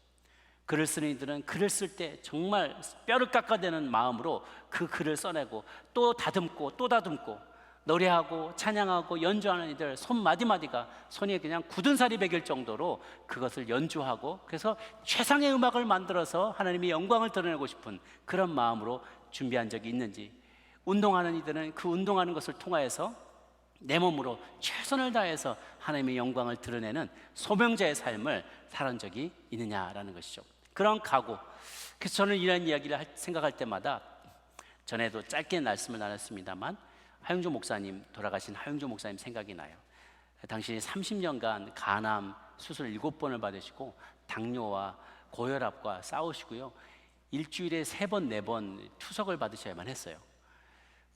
글을 쓰는 이들은 글을 쓸 때 정말 뼈를 깎아대는 마음으로 그 글을 써내고 또 다듬고 또 다듬고, 노래하고 찬양하고 연주하는 이들 손 마디마디가 손이 그냥 굳은 살이 베길 정도로 그것을 연주하고, 그래서 최상의 음악을 만들어서 하나님의 영광을 드러내고 싶은 그런 마음으로 준비한 적이 있는지, 운동하는 이들은 그 운동하는 것을 통하여서 내 몸으로 최선을 다해서 하나님의 영광을 드러내는 소명자의 삶을 살은 적이 있느냐라는 것이죠. 그런 각오. 그래서 저는 이런 이야기를 생각할 때마다, 전에도 짧게 말씀을 나눴습니다만 하용조 목사님, 돌아가신 하용조 목사님 생각이 나요. 당신이 30년간 간암 수술 7번을 받으시고 당뇨와 고혈압과 싸우시고요, 일주일에 3번, 4번 투석을 받으셔야만 했어요.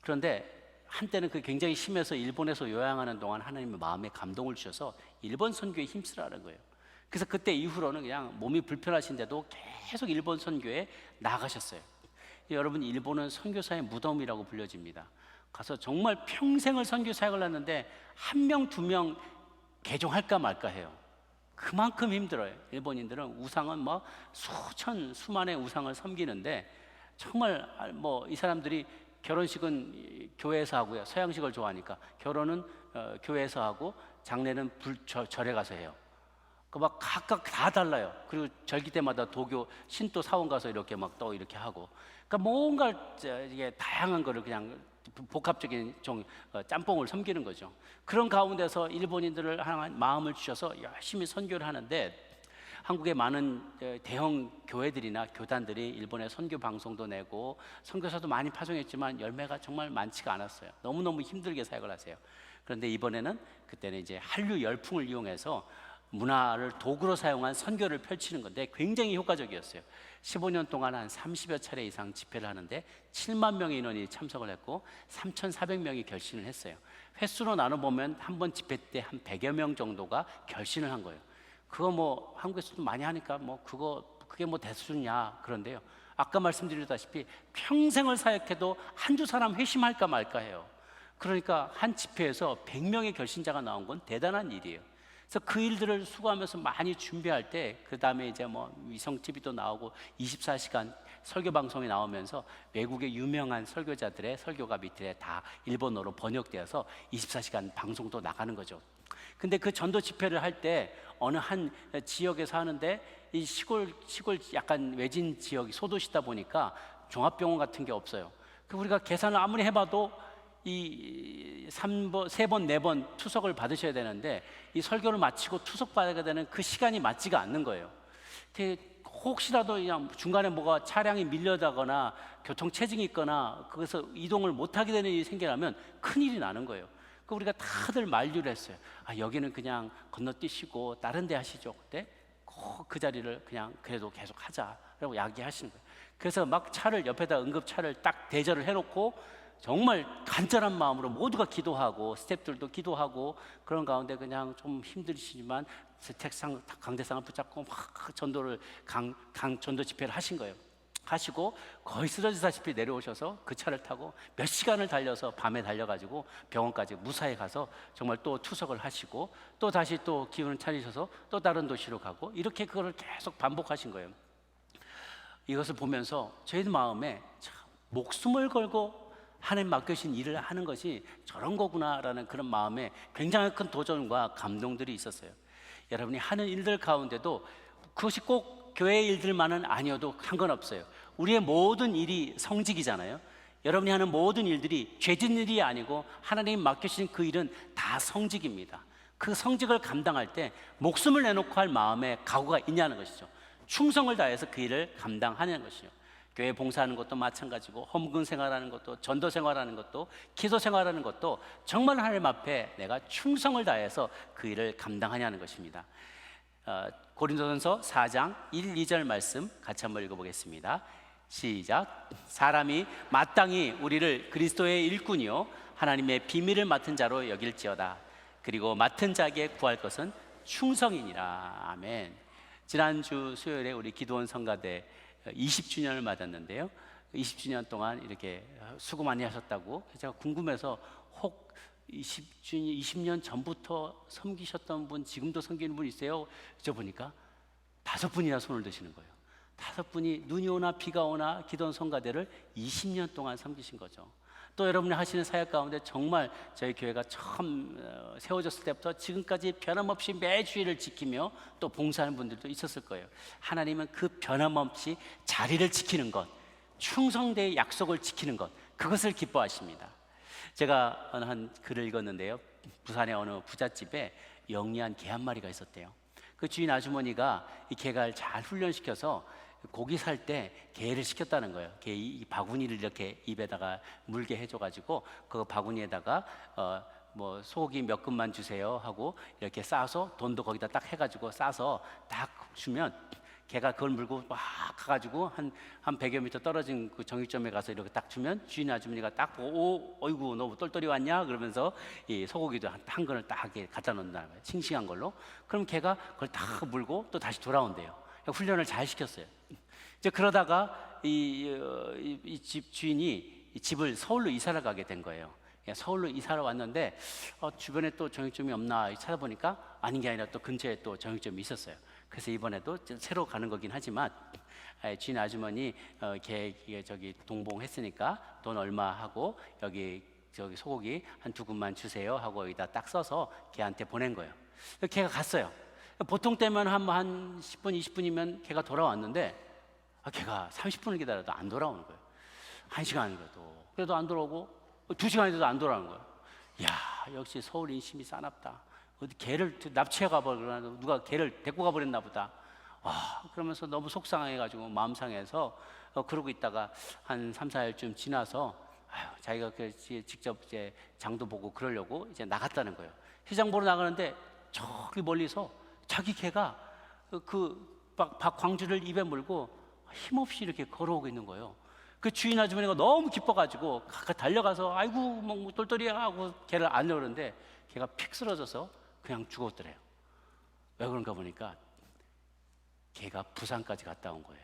그런데 한때는 그 굉장히 심해서 일본에서 요양하는 동안 하나님의 마음에 감동을 주셔서 일본 선교에 힘쓰라는 거예요. 그래서 그때 이후로는 그냥 몸이 불편하신데도 계속 일본 선교에 나가셨어요. 여러분, 일본은 선교사의 무덤이라고 불려집니다. 가서 정말 평생을 선교 사역을 했는데 1명, 2명 개종할까 말까 해요. 그만큼 힘들어요. 일본인들은 우상은 뭐 수만의 우상을 섬기는데, 정말 뭐 이 사람들이 결혼식은 교회에서 하고요, 서양식을 좋아하니까 결혼은 교회에서 하고 장례는 절에 가서 해요. 그 막 각각 다 달라요. 그리고 절기 때마다 도교 신도 사원 가서 이렇게 막 또 이렇게 하고, 그러니까 뭔가 이게 다양한 거를 그냥 복합적인 짬뽕을 섬기는 거죠. 그런 가운데서 일본인들을 향한 마음을 주셔서 열심히 선교를 하는데, 한국의 많은 대형 교회들이나 교단들이 일본에 선교 방송도 내고 선교사도 많이 파송했지만 열매가 정말 많지가 않았어요. 너무너무 힘들게 사역을 하세요. 그런데 이번에는, 그때는 이제 한류 열풍을 이용해서 문화를 도구로 사용한 선교를 펼치는 건데 굉장히 효과적이었어요. 15년 동안 한 30여 차례 이상 집회를 하는데 7만 명의 인원이 참석을 했고 3,400명이 결신을 했어요. 횟수로 나눠보면 한 번 집회 때 한 100여 명 정도가 결신을 한 거예요. 그거 뭐 한국에서도 많이 하니까 뭐 그게 뭐 대수냐. 그런데요, 아까 말씀드렸다시피 평생을 사역해도 한두 사람 회심할까 말까 해요. 그러니까 한 집회에서 100명의 결신자가 나온 건 대단한 일이에요. 그래서 그 일들을 수고하면서 많이 준비할 때, 그 다음에 이제 뭐 위성 TV도 나오고 24시간 설교 방송이 나오면서 외국의 유명한 설교자들의 설교가 밑에 다 일본어로 번역되어서 24시간 방송도 나가는 거죠. 근데 그 전도 집회를 할 때 어느 한 지역에서 하는데, 이 시골 약간 외진 지역이 소도시다 보니까 종합병원 같은 게 없어요. 그 우리가 계산을 아무리 해봐도 이 3번, 3번, 4번 투석을 받으셔야 되는데, 이 설교를 마치고 투석 받아야 되는 그 시간이 맞지가 않는 거예요. 혹시라도 그냥 중간에 뭐가 차량이 밀려다거나 교통체증이 있거나 거기서 이동을 못하게 되는 일이 생겨나면 큰일이 나는 거예요. 그 우리가 다들 만류를 했어요. 여기는 그냥 건너뛰시고 다른 데 하시죠. 그때 그 자리를 그냥 그래도 계속 하자라고 이야기하시는 거예요. 그래서 막 차를 옆에다 응급차를 딱 대절을 해놓고 정말 간절한 마음으로 모두가 기도하고 스태프들도 기도하고, 그런 가운데 그냥 좀 힘드시지만 택상 강대상을 붙잡고 막 전도를 전도 집회를 하신 거예요. 하시고 거의 쓰러지다시피 내려오셔서 그 차를 타고 몇 시간을 달려서 밤에 달려가지고 병원까지 무사히 가서 정말 또 투석을 하시고, 또 다시 또 기운을 차리셔서 또 다른 도시로 가고, 이렇게 그거를 계속 반복하신 거예요. 이것을 보면서 저희 마음에 참 목숨을 걸고 하나님 맡겨주신 일을 하는 것이 저런 거구나라는 그런 마음에 굉장히 큰 도전과 감동들이 있었어요. 여러분이 하는 일들 가운데도 그것이 꼭 교회의 일들만은 아니어도 상관없어요. 우리의 모든 일이 성직이잖아요. 여러분이 하는 모든 일들이 죄진 일이 아니고 하나님 맡겨주신 그 일은 다 성직입니다. 그 성직을 감당할 때 목숨을 내놓고 할 마음의 각오가 있냐는 것이죠. 충성을 다해서 그 일을 감당하는 것이죠. 교회 봉사하는 것도 마찬가지고, 헌금 생활하는 것도, 전도 생활하는 것도, 기도 생활하는 것도 정말 하나님 앞에 내가 충성을 다해서 그 일을 감당하냐는 것입니다. 고린도전서 4장 1, 2절 말씀 같이 한번 읽어보겠습니다. 시작. 사람이 마땅히 우리를 그리스도의 일꾼이요 하나님의 비밀을 맡은 자로 여길지어다. 그리고 맡은 자에게 구할 것은 충성이니라. 아멘. 지난주 수요일에 우리 기도원 성가대 20주년을 맞았는데요. 20주년 동안 이렇게 수고 많이 하셨다고 제가 궁금해서 혹 20년 전부터 섬기셨던 분, 지금도 섬기는 분 있어요? 여쭤보니까 5분이나 손을 드시는 거예요. 5분이 눈이 오나 비가 오나 기도원 성가대를 20년 동안 섬기신 거죠. 또 여러분이 하시는 사역 가운데 정말 저희 교회가 처음 세워졌을 때부터 지금까지 변함없이 매 주일을 지키며 또 봉사하는 분들도 있었을 거예요. 하나님은 그 변함없이 자리를 지키는 것, 충성대의 약속을 지키는 것, 그것을 기뻐하십니다. 제가 어느 한 글을 읽었는데요. 부산의 어느 부잣집에 영리한 개 한 마리가 있었대요. 그 주인 아주머니가 이 개를 잘 훈련시켜서 고기 살 때 게를 시켰다는 거예요. 이 바구니를 이렇게 입에다가 물게 해줘가지고 그 바구니에다가 뭐 소고기 몇 근만 주세요 하고 이렇게 싸서 돈도 거기다 딱 해가지고 싸서 딱 주면 개가 그걸 물고 막 가가지고 한 100여 미터 떨어진 그 정육점에 가서 이렇게 딱 주면 주인 아주머니가 딱 보고 어이구 너 똘똘이 왔냐 그러면서 이 소고기도 한 근을 딱 이렇게 갖다 놓는다는 거예요. 싱싱한 걸로. 그럼 개가 그걸 딱 물고 또 다시 돌아온대요. 훈련을 잘 시켰어요. 이제 그러다가 이 집 주인이 이 집을 서울로 이사를 가게 된 거예요. 서울로 이사를 왔는데 주변에 또 정육점이 없나 찾아보니까 아닌 게 아니라 또 근처에 또 정육점이 있었어요. 그래서 이번에도 새로 가는 거긴 하지만 주인 아주머니 저기 동봉했으니까 돈 얼마 하고 저기 소고기 한 2근만 주세요 하고 여기다 딱 써서 걔한테 보낸 거예요. 걔가 갔어요. 보통 때면 한 10분, 20분이면 걔가 돌아왔는데 걔가 30분을 기다려도 안 돌아오는 거예요. 1시간이라도. 그래도 안 돌아오고 2시간이라도 안 돌아오는 거예요. 야, 역시 서울 인심이 싸납다. 어디 개를 납치해 가버리나 누가 개를 데리고 가버렸나 보다. 그러면서 너무 속상해가지고 마음 상해서 그러고 있다가 한 3, 4일쯤 지나서 자기가 직접 이제 장도 보고 그러려고 이제 나갔다는 거예요. 시장 보러 나가는데 저기 멀리서 자기 개가 그 광주를 입에 물고 힘없이 이렇게 걸어오고 있는 거예요. 그 주인 아주머니가 너무 기뻐가지고 달려가서 아이고 뭐 똘똘이야 하고 개를 안으려는데 개가 픽 쓰러져서 그냥 죽었더래요. 왜 그런가 보니까 개가 부산까지 갔다 온 거예요.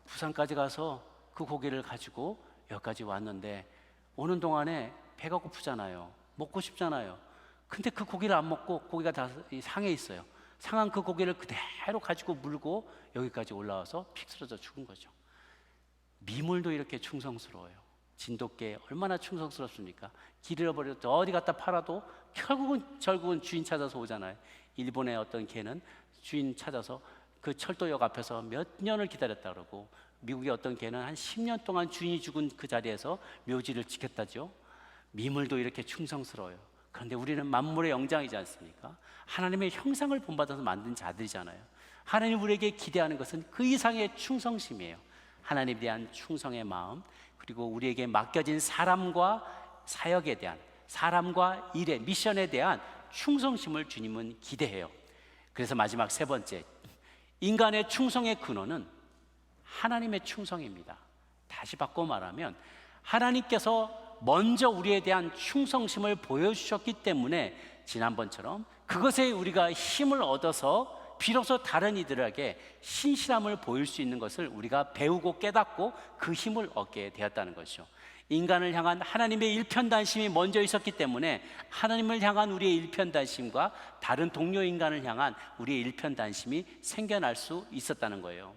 부산까지 가서 그 고기를 가지고 여기까지 왔는데 오는 동안에 배가 고프잖아요. 먹고 싶잖아요. 근데 그 고기를 안 먹고 고기가 다 상해 있어요. 상한 그 고기를 그대로 가지고 물고 여기까지 올라와서 픽 쓰러져 죽은 거죠. 미물도 이렇게 충성스러워요. 진돗개 얼마나 충성스럽습니까? 길 잃어버려도 어디 갖다 팔아도 결국은 주인 찾아서 오잖아요. 일본의 어떤 개는 주인 찾아서 그 철도역 앞에서 몇 년을 기다렸다 그러고, 미국의 어떤 개는 한 10년 동안 주인이 죽은 그 자리에서 묘지를 지켰다죠. 미물도 이렇게 충성스러워요. 그런데 우리는 만물의 영장이지 않습니까? 하나님의 형상을 본받아서 만든 자들이잖아요. 하나님 우리에게 기대하는 것은 그 이상의 충성심이에요. 하나님에 대한 충성의 마음, 그리고 우리에게 맡겨진 사람과 사역에 대한, 사람과 일에, 미션에 대한 충성심을 주님은 기대해요. 그래서 마지막 세 번째, 인간의 충성의 근원은 하나님의 충성입니다. 다시 바꿔 말하면 하나님께서 먼저 우리에 대한 충성심을 보여주셨기 때문에 지난번처럼 그것에 우리가 힘을 얻어서 비로소 다른 이들에게 신실함을 보일 수 있는 것을 우리가 배우고 깨닫고 그 힘을 얻게 되었다는 것이죠. 인간을 향한 하나님의 일편단심이 먼저 있었기 때문에 하나님을 향한 우리의 일편단심과 다른 동료 인간을 향한 우리의 일편단심이 생겨날 수 있었다는 거예요.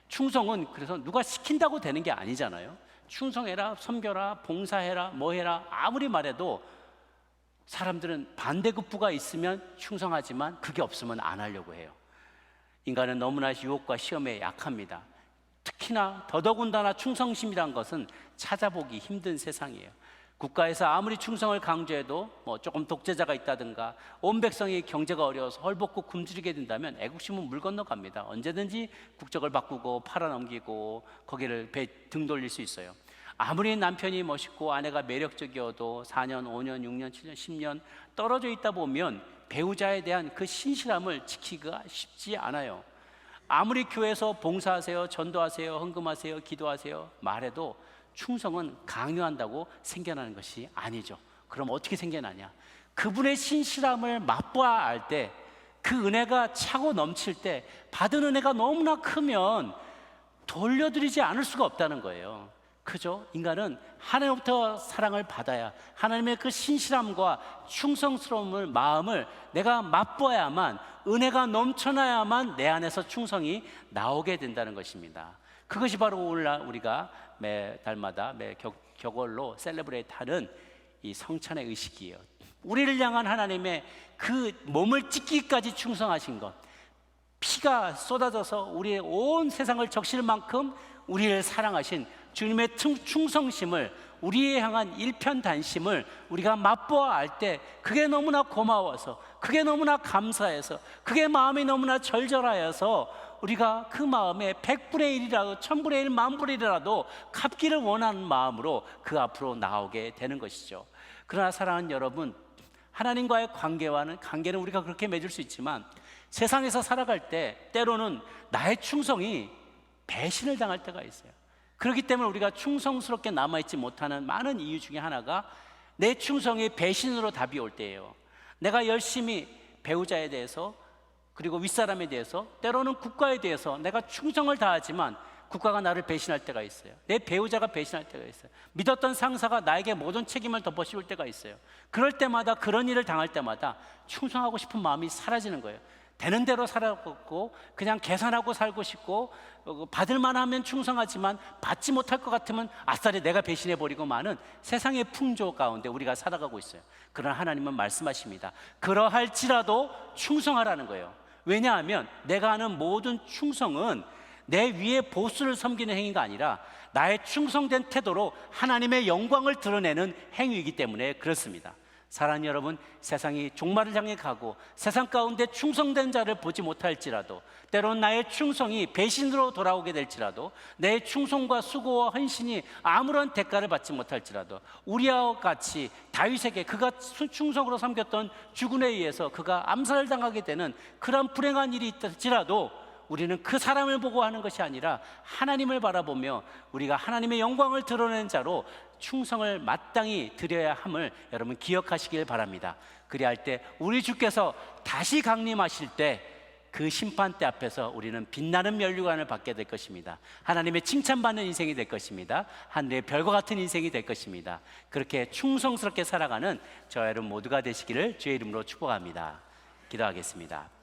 충성은 그래서 누가 시킨다고 되는 게 아니잖아요. 충성해라, 섬겨라, 봉사해라, 뭐해라 아무리 말해도 사람들은 반대급부가 있으면 충성하지만 그게 없으면 안 하려고 해요. 인간은 너무나 유혹과 시험에 약합니다. 특히나 더더군다나 충성심이란 것은 찾아보기 힘든 세상이에요. 국가에서 아무리 충성을 강조해도 뭐 조금 독재자가 있다든가 온 백성이 경제가 어려워서 헐벗고 굶주리게 된다면 애국심은 물 건너갑니다. 언제든지 국적을 바꾸고 팔아넘기고 거기를 등 돌릴 수 있어요. 아무리 남편이 멋있고 아내가 매력적이어도 4년, 5년, 6년, 7년, 10년 떨어져 있다 보면 배우자에 대한 그 신실함을 지키기가 쉽지 않아요. 아무리 교회에서 봉사하세요, 전도하세요, 헌금하세요, 기도하세요 말해도 충성은 강요한다고 생겨나는 것이 아니죠. 그럼 어떻게 생겨나냐? 그분의 신실함을 맛보아야 할 때, 그 은혜가 차고 넘칠 때, 받은 은혜가 너무나 크면 돌려드리지 않을 수가 없다는 거예요. 그죠? 인간은 하나님부터 사랑을 받아야, 하나님의 그 신실함과 충성스러움을 마음을 내가 맛보아야만, 은혜가 넘쳐나야만 내 안에서 충성이 나오게 된다는 것입니다. 그것이 바로 오늘날 우리가 매 달마다 매 격월로 셀레브레이트 하는 이 성찬의 의식이에요. 우리를 향한 하나님의 그 몸을 찢기까지 충성하신 것, 피가 쏟아져서 우리의 온 세상을 적실 만큼 우리를 사랑하신 주님의 충성심을, 우리에 향한 일편단심을 우리가 맛보아 알 때 그게 너무나 고마워서, 그게 너무나 감사해서, 그게 마음이 너무나 절절하여서 우리가 그 마음에 100분의 1이라도 1000분의 1, 만분의 1이라도 갚기를 원하는 마음으로 그 앞으로 나오게 되는 것이죠. 그러나 사랑하는 여러분, 하나님과의 관계는 우리가 그렇게 맺을 수 있지만 세상에서 살아갈 때 때로는 나의 충성이 배신을 당할 때가 있어요. 그렇기 때문에 우리가 충성스럽게 남아있지 못하는 많은 이유 중에 하나가 내 충성이 배신으로 답이 올 때예요. 내가 열심히 배우자에 대해서, 그리고 윗사람에 대해서, 때로는 국가에 대해서 내가 충성을 다하지만 국가가 나를 배신할 때가 있어요. 내 배우자가 배신할 때가 있어요. 믿었던 상사가 나에게 모든 책임을 덮어씌울 때가 있어요. 그럴 때마다, 그런 일을 당할 때마다 충성하고 싶은 마음이 사라지는 거예요. 되는 대로 살아가고 그냥 계산하고 살고 싶고, 받을 만하면 충성하지만 받지 못할 것 같으면 아싸리 내가 배신해버리고 마는 세상의 풍조 가운데 우리가 살아가고 있어요. 그러나 하나님은 말씀하십니다. 그러할지라도 충성하라는 거예요. 왜냐하면 내가 하는 모든 충성은 내 위에 보스를 섬기는 행위가 아니라 나의 충성된 태도로 하나님의 영광을 드러내는 행위이기 때문에 그렇습니다. 사랑하는 여러분, 세상이 종말을 향해 가고 세상 가운데 충성된 자를 보지 못할지라도, 때론 나의 충성이 배신으로 돌아오게 될지라도, 내 충성과 수고와 헌신이 아무런 대가를 받지 못할지라도, 우리와 같이 다윗에게 그가 충성으로 섬겼던 주군에 의해서 그가 암살을 당하게 되는 그런 불행한 일이 있을지라도 우리는 그 사람을 보고 하는 것이 아니라 하나님을 바라보며 우리가 하나님의 영광을 드러내는 자로 충성을 마땅히 드려야 함을 여러분 기억하시길 바랍니다. 그리할 때 우리 주께서 다시 강림하실 때 그 심판대 앞에서 우리는 빛나는 면류관을 받게 될 것입니다. 하나님의 칭찬받는 인생이 될 것입니다. 하늘의 별과 같은 인생이 될 것입니다. 그렇게 충성스럽게 살아가는 저와 여러분 모두가 되시기를 주의 이름으로 축복합니다. 기도하겠습니다.